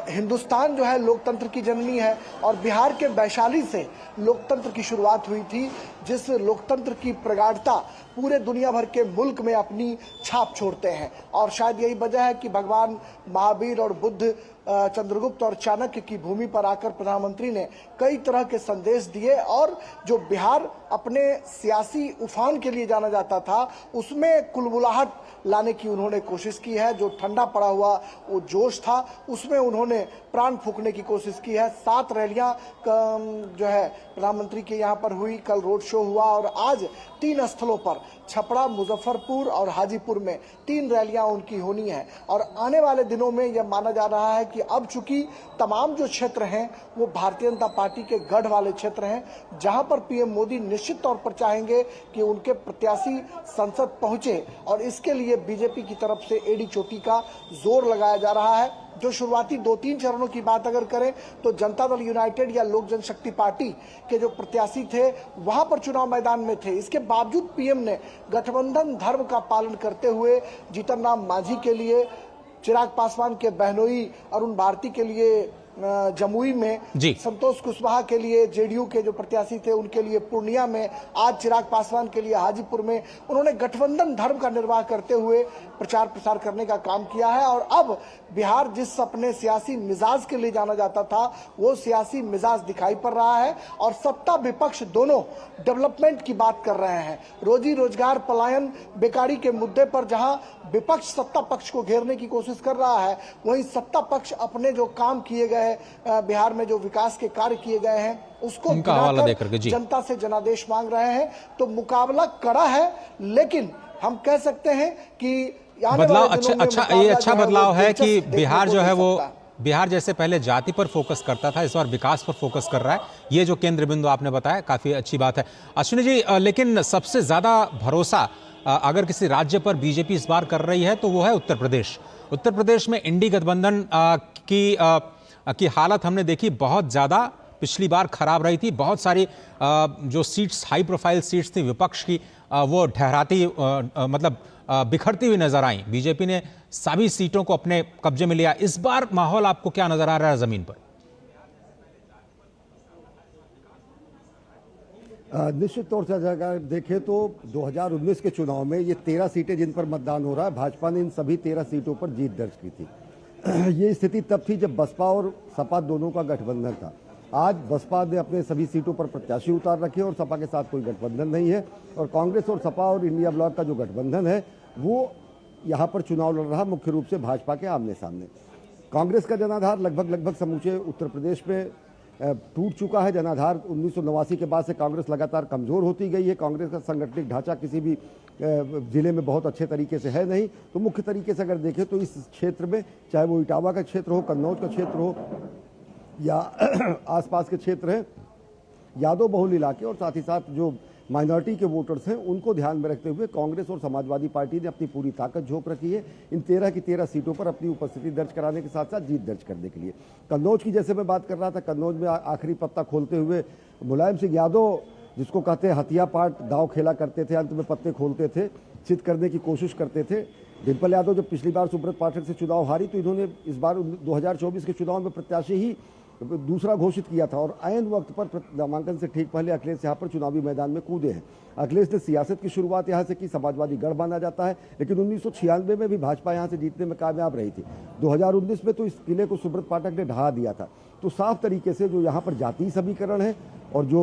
हिंदुस्तान जो है लोकतंत्र की जननी है और बिहार के वैशाली से लोकतंत्र की शुरुआत हुई थी, जिस लोकतंत्र की प्रगाढ़ता पूरे दुनिया भर के मुल्क में अपनी छाप छोड़ते हैं। और शायद यही वजह है कि भगवान महावीर और बुद्ध, चंद्रगुप्त और चाणक्य की भूमि पर आकर प्रधानमंत्री ने कई तरह के संदेश दिए और जो बिहार अपने सियासी उफान के लिए जाना जाता था उसमें कुलबुलाहट लाने की उन्होंने कोशिश की है। जो ठंडा पड़ा हुआ वो जोश था उसमें उन्होंने प्राण फूंकने की कोशिश की है। 7 रैलियां जो है प्रधानमंत्री के यहाँ पर हुई, कल रोड शो हुआ और आज 3 स्थलों पर छपरा, मुजफ्फरपुर और हाजीपुर में 3 रैलियां उनकी होनी है। और आने वाले दिनों में यह माना जा रहा है कि अब चूंकि तमाम जो क्षेत्र हैं वो भारतीय जनता पार्टी के गढ़ वाले क्षेत्र हैं, जहां पर पीएम मोदी निश्चित तौर पर चाहेंगे कि उनके प्रत्याशी संसद पहुंचे और इसके लिए बीजेपी की तरफ से एड़ी चोटी का जोर लगाया जा रहा है। जो शुरुआती 2-3 चरणों की बात अगर करें तो जनता दल यूनाइटेड या लोक जनशक्ति पार्टी के जो प्रत्याशी थे वहां पर चुनाव मैदान में थे। इसके बावजूद पीएम ने गठबंधन धर्म का पालन करते हुए जीतन राम मांझी के लिए, चिराग पासवान के बहनोई अरुण भारती के लिए जमुई में, संतोष कुशवाहा के लिए जेडीयू के जो प्रत्याशी थे उनके लिए पूर्णिया में, आज चिराग पासवान के लिए हाजीपुर में उन्होंने गठबंधन धर्म का निर्वाह करते हुए प्रचार प्रसार करने का काम किया है। और अब बिहार जिस अपने सियासी मिजाज के लिए जाना जाता था वो सियासी मिजाज दिखाई पड़ रहा है और सत्ता विपक्ष दोनों डेवलपमेंट की बात कर रहे हैं। रोजी रोजगार, पलायन, बेकारी के मुद्दे पर जहां विपक्ष सत्ता पक्ष को घेरने की कोशिश कर रहा है, वहीं सत्ता पक्ष अपने जो काम किए गए बिहार में जो विकास के कार्य किए गए हैं उसको गिनाकर जनता से जनादेश मांग रहे हैं। तो मुकाबला कड़ा है, लेकिन हम कह सकते हैं कि बदलाव अच्छा बदलाव है कि बिहार जो है वो बिहार जैसे पहले जाति पर फोकस करता था, इस बार विकास पर फोकस कर रहा है। ये जो केंद्र बिंदु आपने बताया काफी अच्छी बात है। अश्विनी जी, लेकिन सबसे ज्यादा भरोसा अगर किसी राज्य पर बीजेपी इस बार कर रही है तो वो है उत्तर प्रदेश। उत्तर प्रदेश में इंडी गठबंधन की हालत हमने देखी, बहुत ज़्यादा पिछली बार खराब रही थी। बहुत सारी जो सीट्स, हाई प्रोफाइल सीट्स थी विपक्ष की, वो ठहराती मतलब बिखरती हुई नजर आई। बीजेपी ने सभी सीटों को अपने कब्जे में लिया। इस बार माहौल आपको क्या नजर आ रहा है जमीन पर? निश्चित तौर से अगर देखें तो 2019 के चुनाव में ये 13 सीटें जिन पर मतदान हो रहा है, भाजपा ने इन सभी 13 सीटों पर जीत दर्ज की थी। ये स्थिति तब थी जब बसपा और सपा दोनों का गठबंधन था। आज बसपा ने अपने सभी सीटों पर प्रत्याशी उतार रखे और सपा के साथ कोई गठबंधन नहीं है और कांग्रेस और सपा और इंडिया ब्लॉक का जो गठबंधन है वो यहाँ पर चुनाव लड़ रहा मुख्य रूप से भाजपा के आमने सामने। कांग्रेस का जनाधार लगभग समूचे उत्तर प्रदेश में टूट चुका है। जनाधार 1989 के बाद से कांग्रेस लगातार कमजोर होती गई है। कांग्रेस का संगठनिक ढांचा किसी भी जिले में बहुत अच्छे तरीके से है नहीं। तो मुख्य तरीके से अगर देखें तो इस क्षेत्र में, चाहे वो इटावा का क्षेत्र हो, कन्नौज का क्षेत्र हो या आसपास के क्षेत्र हैं, यादव बहुल इलाके और साथ ही साथ जो माइनॉरिटी के वोटर्स हैं उनको ध्यान में रखते हुए कांग्रेस और समाजवादी पार्टी ने अपनी पूरी ताकत झोंक रखी है इन 13 की 13 सीटों पर अपनी उपस्थिति दर्ज कराने के साथ साथ जीत दर्ज करने के लिए। कन्नौज की जैसे मैं बात कर रहा था, कन्नौज में आखिरी पत्ता खोलते हुए मुलायम सिंह यादव, जिसको कहते हैं हथिया पाट, दाव खेला करते थे, अंत में पत्ते खोलते थे, चित करने की कोशिश करते थे। डिम्पल यादव जब पिछली बार सुब्रत पाठक से चुनाव हारी तो इन्होंने इस बार 2024 के चुनाव में प्रत्याशी ही दूसरा घोषित किया था और ऐन वक्त पर नामांकन से ठीक पहले अखिलेश यहाँ पर चुनावी मैदान में कूदे हैं। अखिलेश ने सियासत की शुरुआत यहाँ से की, समाजवादी गढ़ माना जाता है, लेकिन 1996 में भी भाजपा यहाँ से जीतने में कामयाब रही थी। 2019 में तो इस किले को सुब्रत पाठक ने ढहा दिया था। तो साफ तरीके से जो यहाँ पर जातीय समीकरण है और जो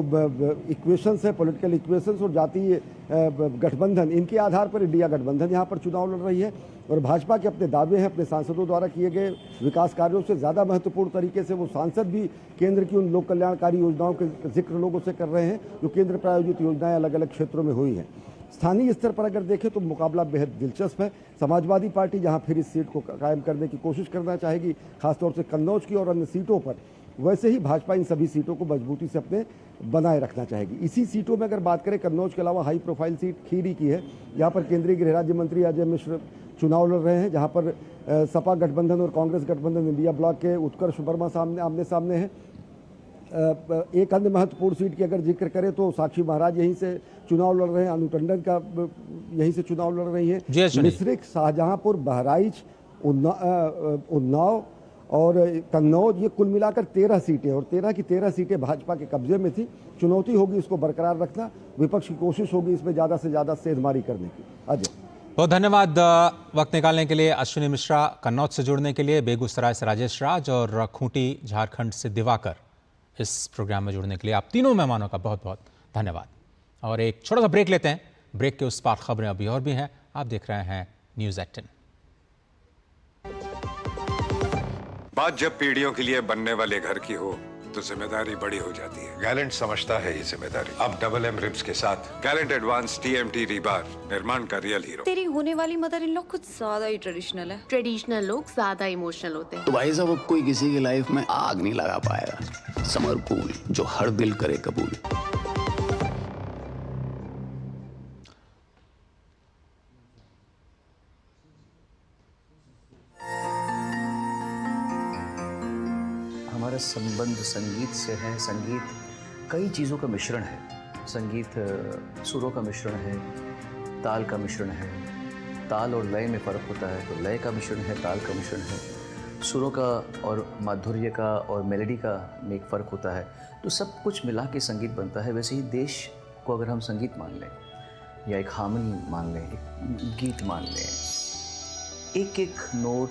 इक्वेशंस है, पॉलिटिकल इक्वेशंस और जातीय गठबंधन, इनके आधार पर इंडिया गठबंधन यहाँ पर चुनाव लड़ रही है और भाजपा के अपने दावे हैं, अपने सांसदों द्वारा किए गए विकास कार्यों से ज़्यादा महत्वपूर्ण तरीके से वो सांसद भी केंद्र की उन लोक कल्याणकारी योजनाओं के जिक्र लोगों से कर रहे हैं जो केंद्र प्रायोजित योजनाएं अलग अलग क्षेत्रों में हुई हैं। स्थानीय स्तर पर अगर देखें तो मुकाबला बेहद दिलचस्प है। समाजवादी पार्टी जहां फिर इस सीट को कायम करने की कोशिश करना चाहेगी, खासतौर से कन्नौज की और अन्य सीटों पर, वैसे ही भाजपा इन सभी सीटों को मजबूती से अपने बनाए रखना चाहेगी। इसी सीटों में अगर बात करें, कन्नौज के अलावा हाई प्रोफाइल सीट खीरी की है, यहाँ पर केंद्रीय गृह राज्य मंत्री अजय मिश्र चुनाव लड़ रहे हैं, जहाँ पर सपा गठबंधन और कांग्रेस गठबंधन इंडिया ब्लॉक के उत्कर्ष वर्मा आमने सामने है। एक अन्य महत्वपूर्ण सीट की अगर जिक्र करें तो साक्षी महाराज यहीं से चुनाव लड़ रहे हैं, अनु टंडन का यहीं से चुनाव लड़ रही है। मिश्रिख, शाहजहांपुर, बहराइच, उन्नाव और कन्नौज, ये कुल मिलाकर 13 सीटें और 13 की 13 सीटें भाजपा के कब्जे में थी। चुनौती होगी इसको बरकरार रखना, विपक्ष की कोशिश होगी इसमें ज़्यादा से ज़्यादा सेंधमारी करने की। अजय, बहुत धन्यवाद वक्त निकालने के लिए। अश्विनी मिश्रा कन्नौज से जुड़ने के लिए, बेगूसराय से राजेश राज और खूंटी झारखंड से दिवाकर इस प्रोग्राम में जुड़ने के लिए आप तीनों मेहमानों का बहुत बहुत धन्यवाद। और एक छोटा सा ब्रेक लेते हैं, ब्रेक के उस पार खबरें अभी और भी हैं। आप देख रहे हैं न्यूज़ 18। बात जब पीढ़ियों के लिए बनने वाले घर की हो तो जिम्मेदारी बड़ी हो जाती है। गैलेंट समझता है ये जिम्मेदारी। अब डबल एम रिब्स के साथ गैलेंट एडवांस TMT रीबार, निर्माण का रियल हीरो। तेरी होने वाली मदर इन लॉ कुछ ज्यादा ही ट्रेडिशनल है। ट्रेडिशनल लोग ज्यादा इमोशनल होते हैं। तो भाई साहब, अब कोई किसी की लाइफ में आग नहीं लगा पाएगा। समर कूल, जो हर दिल करे कबूल। हमारा संबंध संगीत से है। संगीत कई चीज़ों का मिश्रण है। संगीत सुरों का मिश्रण है, ताल का मिश्रण है। ताल और लय में फ़र्क होता है, तो लय का मिश्रण है, ताल का मिश्रण है। सुरों का और माधुर्य का और मेलोडी का में एक फ़र्क होता है। तो सब कुछ मिला के संगीत बनता है। वैसे ही देश को अगर हम संगीत मान लें या एक हार्मनी मान लें, एक गीत मान लें, एक एक नोट,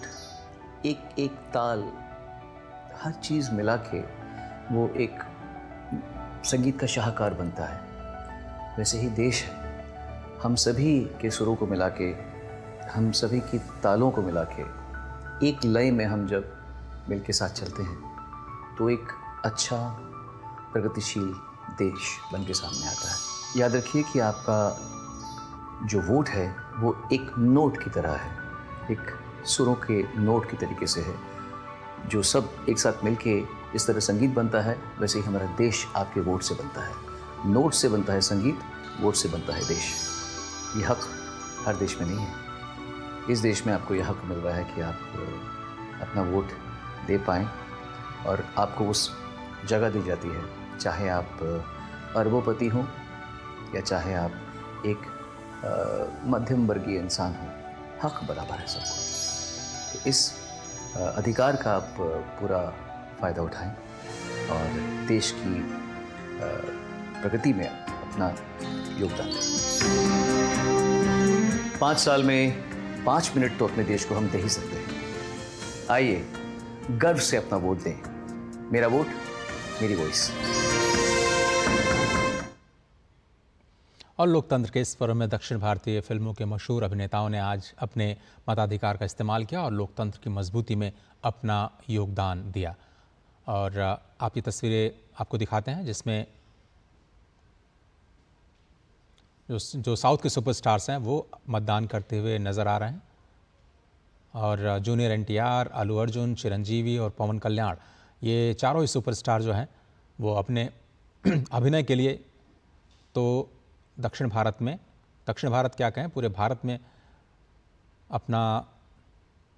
एक एक ताल, हर चीज़ मिला के वो एक संगीत का शाहकार बनता है। वैसे ही देश है। हम सभी के सुरों को मिला के, हम सभी की तालों को मिला के एक लय में हम जब मिल के साथ चलते हैं तो एक अच्छा प्रगतिशील देश बन के सामने आता है। याद रखिए कि आपका जो वोट है वो एक नोट की तरह है, एक सुरों के नोट की तरीके से है, जो सब एक साथ मिलके इस तरह संगीत बनता है। वैसे ही हमारा देश आपके वोट से बनता है। नोट से बनता है संगीत, वोट से बनता है देश। ये हक हर देश में नहीं है। इस देश में आपको यह हक मिल रहा है कि आप अपना वोट दे पाएँ और आपको उस जगह दी जाती है, चाहे आप अरबोपति हों या चाहे आप एक मध्यम वर्गीय इंसान हों, हक बराबर है सबको। तो इस अधिकार का आप पूरा फ़ायदा उठाएं और देश की प्रगति में अपना योगदान दें। 5 साल में 5 मिनट तो अपने देश को हम दे ही सकते हैं। आइए गर्व से अपना वोट दें। मेरा वोट, मेरी वॉइस। और लोकतंत्र के इस पर्व में दक्षिण भारतीय फिल्मों के मशहूर अभिनेताओं ने आज अपने मताधिकार का इस्तेमाल किया और लोकतंत्र की मजबूती में अपना योगदान दिया। और आप ये तस्वीरें आपको दिखाते हैं जिसमें जो साउथ के सुपरस्टार्स हैं वो मतदान करते हुए नज़र आ रहे हैं। और जूनियर NTR, अल्लू अर्जुन, चिरंजीवी और पवन कल्याण, ये चारों ही सुपरस्टार जो हैं वो अपने अभिनय के लिए तो दक्षिण भारत क्या कहें, पूरे भारत में अपना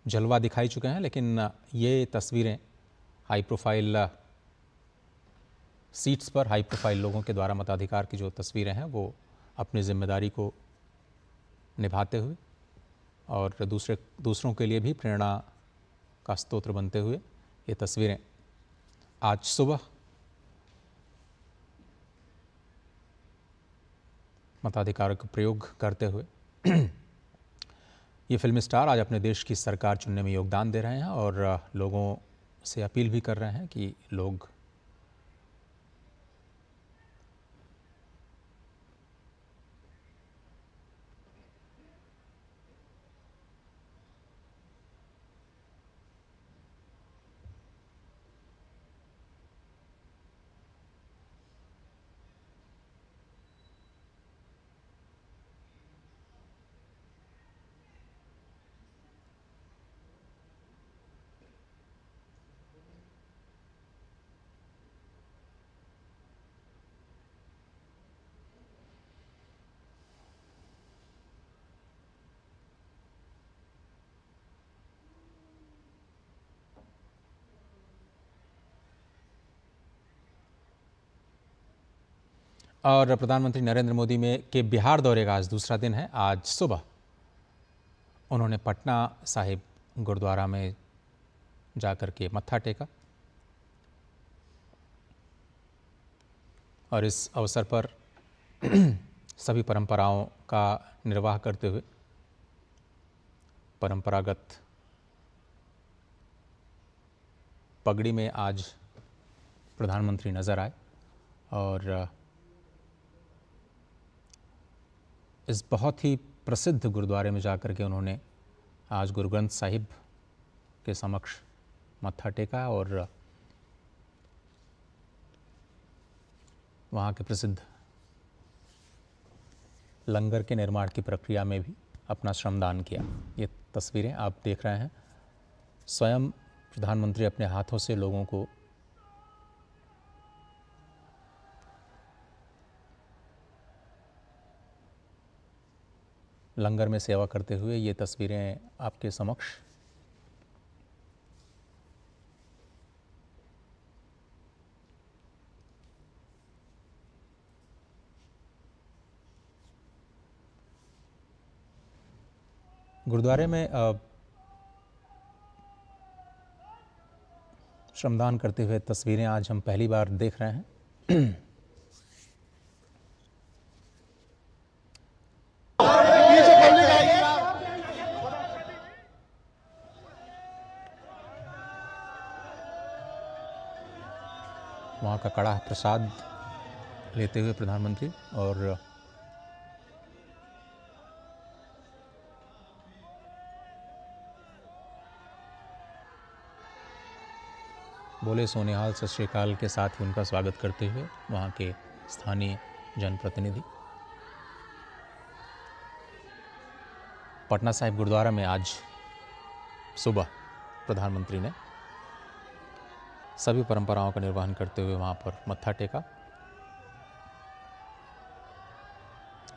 जलवा दिखाई चुके हैं, लेकिन ये तस्वीरें हाई प्रोफाइल सीट्स पर हाई प्रोफाइल लोगों के द्वारा मताधिकार की जो तस्वीरें हैं वो अपनी जिम्मेदारी को निभाते हुए और दूसरों के लिए भी प्रेरणा का स्रोत बनते हुए ये तस्वीरें आज सुबह मताधिकार का प्रयोग करते हुए ये फिल्म स्टार आज अपने देश की सरकार चुनने में योगदान दे रहे हैं और लोगों से अपील भी कर रहे हैं कि लोग और प्रधानमंत्री नरेंद्र मोदी के बिहार दौरे का आज दूसरा दिन है। आज सुबह उन्होंने पटना साहिब गुरुद्वारा में जाकर के मत्था टेका और इस अवसर पर सभी परंपराओं का निर्वाह करते हुए परंपरागत पगड़ी में आज प्रधानमंत्री नजर आए और इस बहुत ही प्रसिद्ध गुरुद्वारे में जाकर के उन्होंने आज गुरु ग्रंथ साहिब के समक्ष मत्था टेका और वहाँ के प्रसिद्ध लंगर के निर्माण की प्रक्रिया में भी अपना श्रमदान किया। ये तस्वीरें आप देख रहे हैं, स्वयं प्रधानमंत्री अपने हाथों से लोगों को लंगर में सेवा करते हुए ये तस्वीरें आपके समक्ष। गुरुद्वारे में श्रमदान करते हुए तस्वीरें आज हम पहली बार देख रहे हैं। वहाँ का कड़ा प्रसाद लेते हुए प्रधानमंत्री और बोले सोनिहाल सत श्री अकाल के साथ ही उनका स्वागत करते हुए वहाँ के स्थानीय जनप्रतिनिधि। पटना साहिब गुरुद्वारा में आज सुबह प्रधानमंत्री ने सभी परंपराओं का निर्वहन करते हुए वहाँ पर मत्था टेका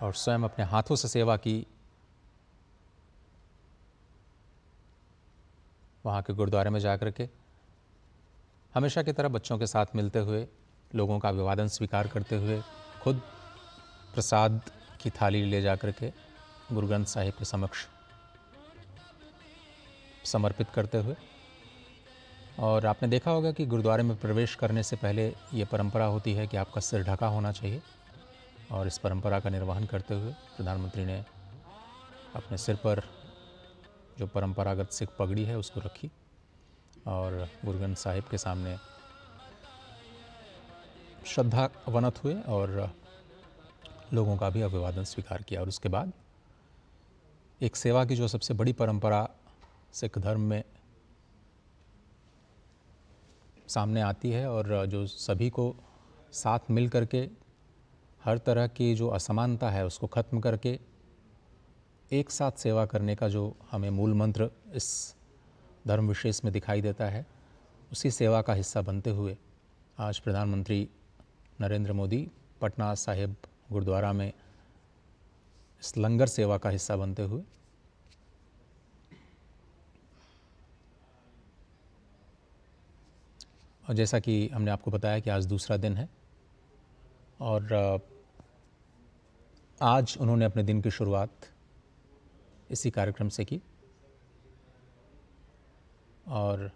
और स्वयं अपने हाथों से सेवा की। वहाँ के गुरुद्वारे में जाकर के हमेशा की तरह बच्चों के साथ मिलते हुए, लोगों का अभिवादन स्वीकार करते हुए, खुद प्रसाद की थाली ले जाकर के गुरु ग्रंथ साहिब के समक्ष समर्पित करते हुए। और आपने देखा होगा कि गुरुद्वारे में प्रवेश करने से पहले ये परंपरा होती है कि आपका सिर ढका होना चाहिए और इस परंपरा का निर्वहन करते हुए प्रधानमंत्री ने अपने सिर पर जो परंपरागत सिख पगड़ी है उसको रखी और गुरु ग्रंथ साहिब के सामने श्रद्धा वनत हुए और लोगों का भी अभिवादन स्वीकार किया। और उसके बाद एक सेवा की जो सबसे बड़ी परंपरा सिख धर्म में सामने आती है और जो सभी को साथ मिल करके हर तरह की जो असमानता है उसको ख़त्म करके एक साथ सेवा करने का जो हमें मूल मंत्र इस धर्म विशेष में दिखाई देता है, उसी सेवा का हिस्सा बनते हुए आज प्रधानमंत्री नरेंद्र मोदी पटना साहिब गुरुद्वारा में इस लंगर सेवा का हिस्सा बनते हुए। और जैसा कि हमने आपको बताया कि आज दूसरा दिन है और आज उन्होंने अपने दिन की शुरुआत इसी कार्यक्रम से की और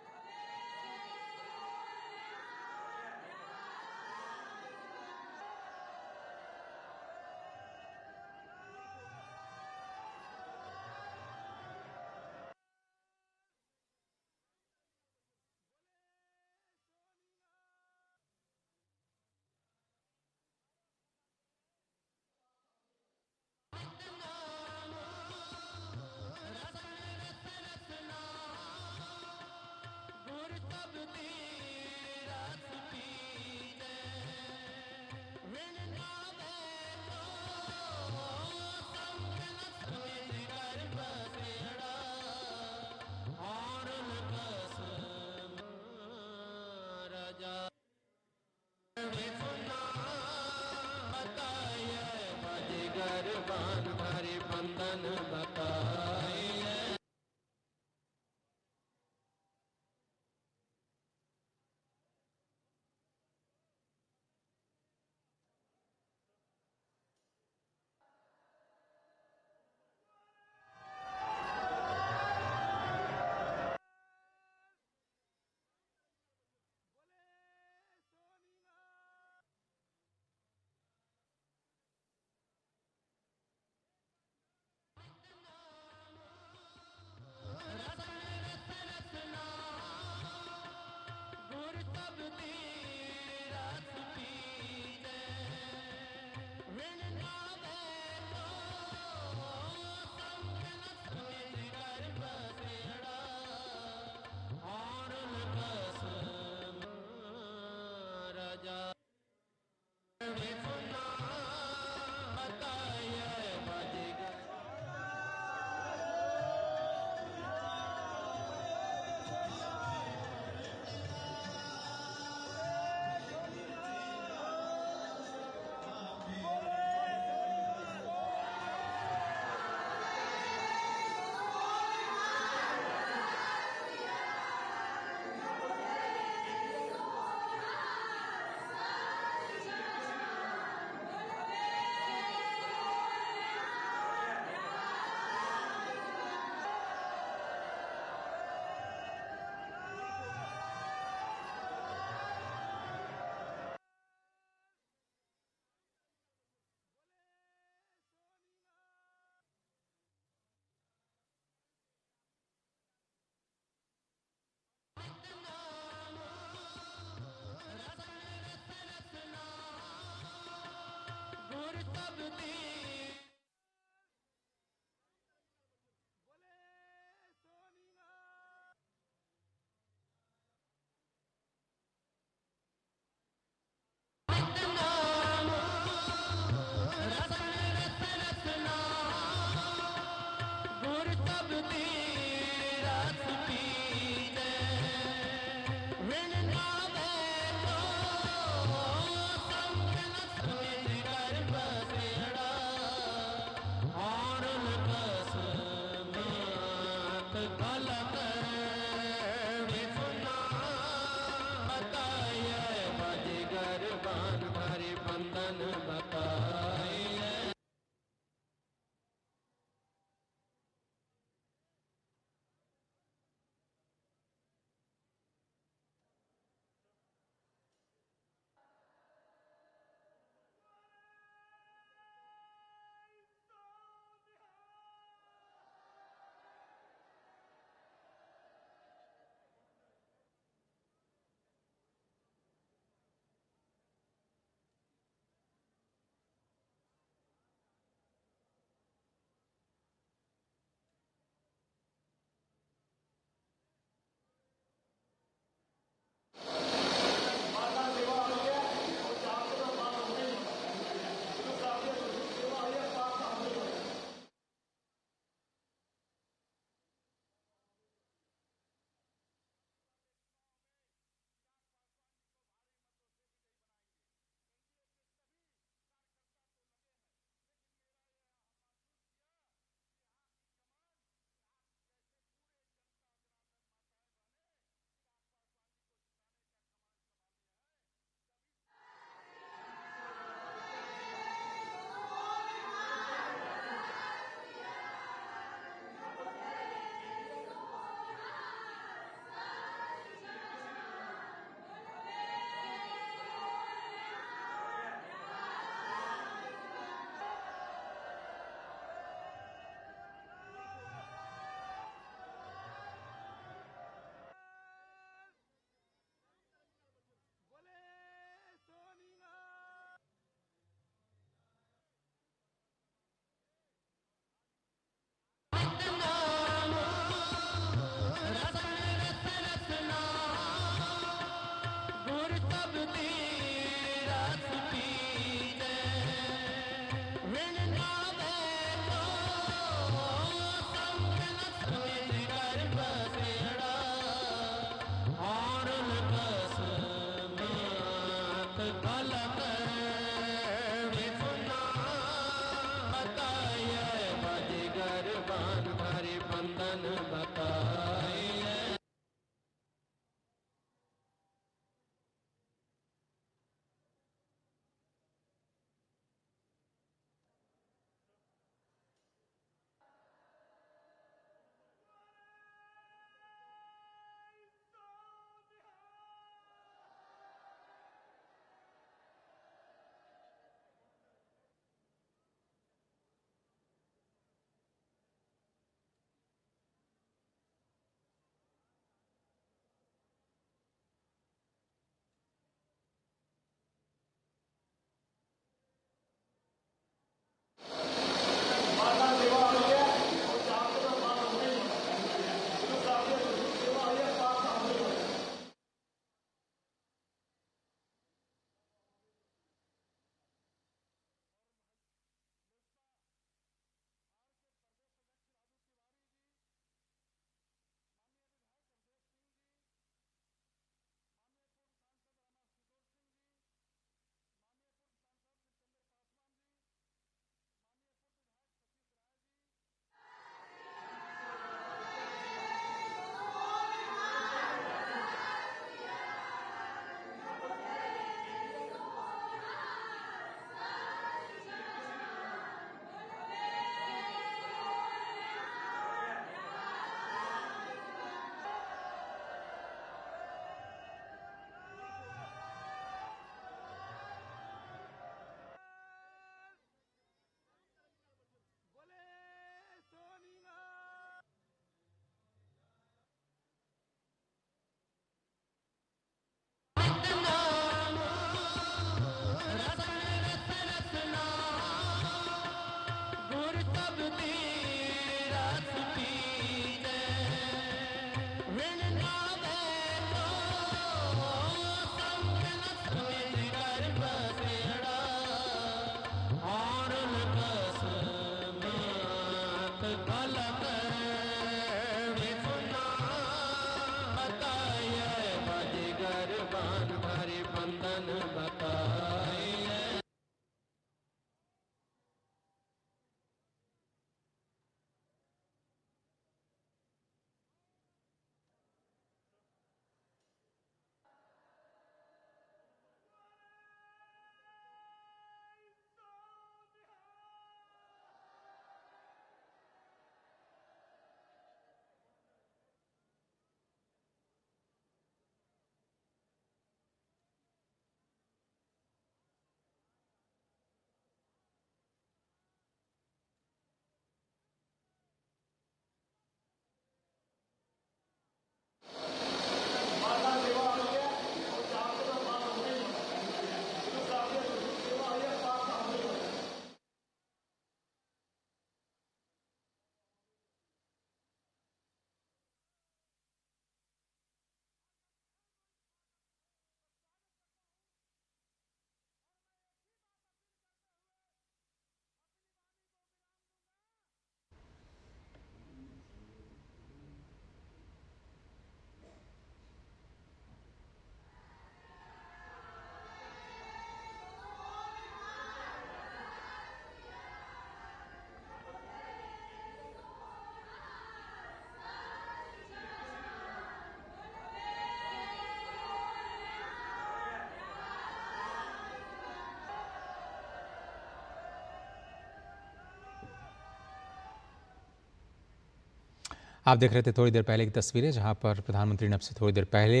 आप देख रहे थे थोड़ी देर पहले की तस्वीरें, जहां पर प्रधानमंत्री ने अब से थोड़ी देर पहले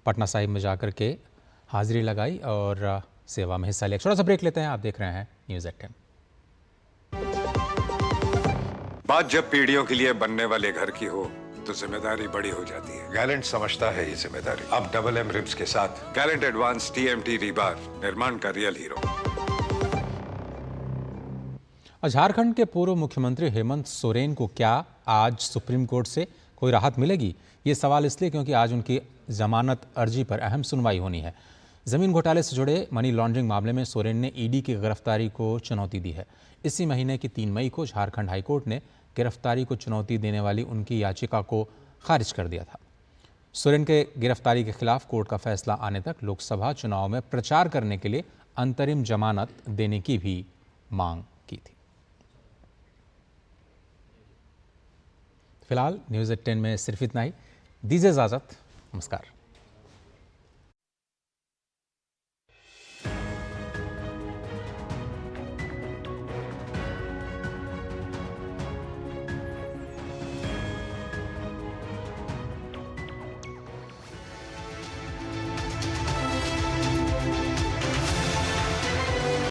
पटना साहिब में जाकर के हाजिरी लगाई और सेवा में हिस्सा लिया। छोटा सा ब्रेक लेते हैं। आप देख रहे हैं न्यूज़ 18। बात जब पीढ़ियों के लिए बनने वाले घर की हो तो जिम्मेदारी बड़ी हो जाती है। गैलेंट समझता है ये जिम्मेदारी। अब डबल एम रिब्स के साथ गैलेंट एडवांस TMT रीबार, निर्माण का रियल हीरो। झारखंड के पूर्व मुख्यमंत्री हेमंत सोरेन को क्या आज सुप्रीम कोर्ट से कोई राहत मिलेगी? ये सवाल इसलिए क्योंकि आज उनकी जमानत अर्जी पर अहम सुनवाई होनी है। जमीन घोटाले से जुड़े मनी लॉन्ड्रिंग मामले में सोरेन ने ईडी की गिरफ्तारी को चुनौती दी है। इसी महीने की 3 मई को झारखंड हाईकोर्ट ने गिरफ्तारी को चुनौती देने वाली उनकी याचिका को खारिज कर दिया था। सोरेन के गिरफ्तारी के खिलाफ कोर्ट का फैसला आने तक लोकसभा चुनाव में प्रचार करने के लिए अंतरिम जमानत देने की भी मांग की थी। फिलहाल न्यूज़ 18 में सिर्फ इतना ही। दीजिए इजाजत। नमस्कार।